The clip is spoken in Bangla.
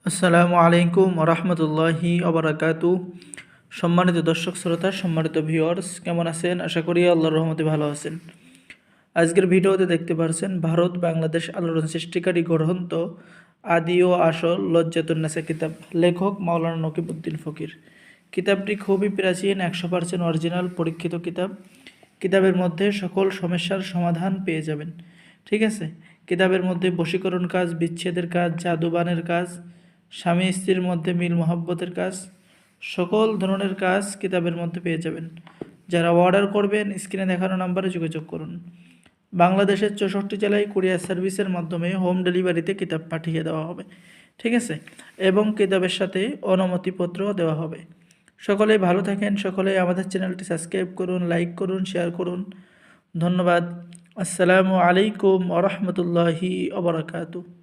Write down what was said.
আসসালামু আলাইকুম রহমতুল্লাহি ওবরাকাতু। সম্মানিত দর্শক শ্রোতা, সম্মানিত ভিউয়ার্স, কেমন আছেন? আশা করি আল্লাহর রহমতে ভালো আছেন। আজকের ভিডিওতে দেখতে পারছেন ভারত বাংলাদেশ আলোড়ন সৃষ্টিকারী গ্রন্থ আদি ও আসল লজ্জাতুন্নেসা কিতাব, লেখক মাওলানা নকিবউদ্দিন ফকির। কিতাবটি খুবই প্রাচীন, 100% অরিজিনাল পরীক্ষিত কিতাব। কিতাবের মধ্যে সকল সমস্যার সমাধান পেয়ে যাবেন। ঠিক আছে, কিতাবের মধ্যে বশীকরণ কাজ, বিচ্ছেদের কাজ, জাদুবানের কাজ, স্বামী স্ত্রীর মধ্যে মিল মহব্বতের কাজ, সকল ধরনের কাজ কিতাবের মধ্যে পেয়ে যাবেন। যারা অর্ডার করবেন স্ক্রিনে দেখানো নাম্বারে যোগাযোগ করুন। বাংলাদেশের 64 জেলায় কুরিয়ার সার্ভিসের মাধ্যমে হোম ডেলিভারিতে কিতাব পাঠিয়ে দেওয়া হবে। ঠিক আছে, এবং কিতাবের সাথে অনুমতিপত্র দেওয়া হবে। সকলেই ভালো থাকেন, সকলেই আমাদের চ্যানেলটি সাবস্ক্রাইব করুন, লাইক করুন, শেয়ার করুন। ধন্যবাদ। আসসালামু আলাইকুম ওয়া রাহমাতুল্লাহি ওয়া বারাকাতুহু।